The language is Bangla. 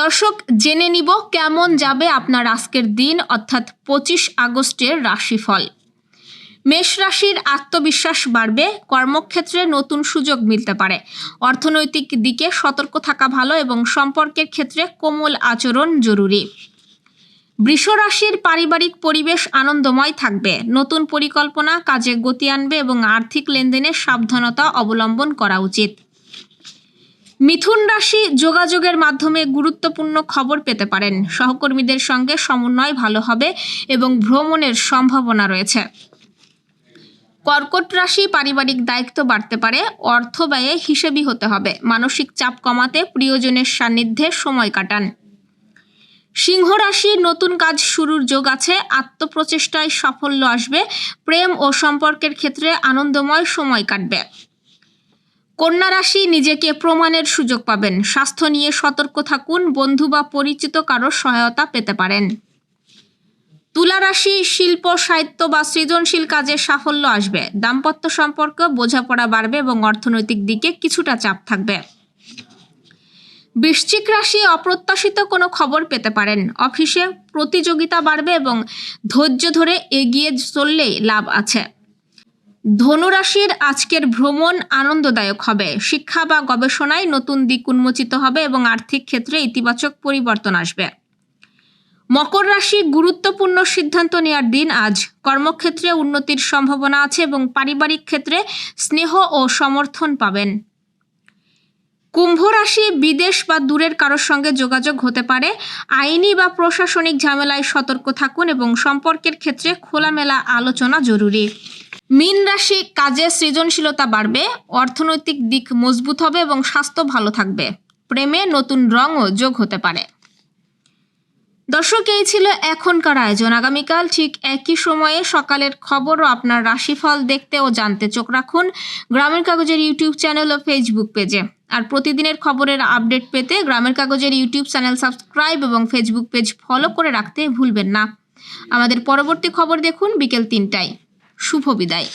দর্শক, জেনে নিব কেমন যাবে আপনার আজকের দিন অর্থাৎ 25 আগস্টের রাশিফল। মেষ রাশির আত্মবিশ্বাস বাড়বে, কর্মক্ষেত্রে নতুন সুযোগ মিলতে পারে। অর্থনৈতিক দিকে সতর্ক থাকা ভালো এবং সম্পর্কের ক্ষেত্রে কোমল আচরণ জরুরি। বৃষ রাশির পারিবারিক পরিবেশ আনন্দময় থাকবে। নতুন পরিকল্পনা কাজে গতি আনবে এবং আর্থিক লেনদেনে সাবধানতা অবলম্বন করা উচিত। মিথুন রাশি যোগাযোগের মাধ্যমে গুরুত্বপূর্ণ খবর পেতে পারেন। সহকর্মীদের সঙ্গে সমন্বয় ভালো হবে এবং ভ্রমণের সম্ভাবনা রয়েছে। কর্কট রাশি পারিবারিক দায়িত্ব বাড়তে পারে, অর্থ ব্যয়ে হিসেবি হতে হবে। মানসিক চাপ কমাতে প্রিয়জনের সান্নিধ্যে সময় কাটান। সিংহ রাশি নতুন কাজ শুরুর যোগ আছে, আত্মপ্রচেষ্টায় সাফল্য আসবে। প্রেম ও সম্পর্কের ক্ষেত্রে আনন্দময় সময় কাটবে। কন্যা রাশি নিজেকে প্রমাণের সুযোগ পাবেন। স্বাস্থ্য নিয়ে সতর্ক থাকুন, বন্ধু বা পরিচিত কারোর সহায়তা পেতে পারেন। তুলা রাশি শিল্প সাহিত্য বা সৃজনশীল কাজে সাফল্য আসবে। দাম্পত্য সম্পর্ক বোঝাপড়া বাড়বে এবং অর্থনৈতিক দিকে কিছুটা চাপ থাকবে। বৃশ্চিক রাশি অপ্রত্যাশিত কোনো খবর পেতে পারেন। অফিসে প্রতিযোগিতা বাড়বে এবং ধৈর্য ধরে এগিয়ে চললেই লাভ আছে। ধনুরাশির আজকের ভ্রমণ আনন্দদায়ক হবে। শিক্ষা বা গবেষণায় নতুন দিক উন্মোচিত হবে এবং আর্থিক ক্ষেত্রে ইতিবাচক পরিবর্তন আসবে। মকর রাশি গুরুত্বপূর্ণ সিদ্ধান্ত নেওয়ার দিন আজ। কর্মক্ষেত্রে উন্নতির সম্ভাবনা আছে এবং পারিবারিক ক্ষেত্রে স্নেহ ও সমর্থন পাবেন। কুম্ভ রাশি বিদেশ বা দূরের কারোর সঙ্গে যোগাযোগ হতে পারে। আইনি বা প্রশাসনিক ঝামেলায় সতর্ক থাকুন এবং সম্পর্কের ক্ষেত্রে খোলামেলা আলোচনা জরুরি। মীন রাশি কাজে সৃজনশীলতা বাড়বে, অর্থনৈতিক দিক মজবুত হবে এবং স্বাস্থ্য ভালো থাকবে। প্রেমে নতুন রঙও যোগ হতে পারে। দর্শক, এই ছিল এখনকার আয়োজন। আগামীকাল ঠিক একই সময়ে সকালের খবর ও আপনার রাশিফল দেখতে ও জানতে চোখ রাখুন গ্রামের কাগজের ইউটিউব চ্যানেল ও ফেসবুক পেজে। আর প্রতিদিনের খবরের আপডেট পেতে গ্রামের কাগজের ইউটিউব চ্যানেল সাবস্ক্রাইব এবং ফেসবুক পেজ ফলো করে রাখতে ভুলবেন না। আমাদের পরবর্তী খবর দেখুন বিকেল 3টায়। শুভ বিদায়।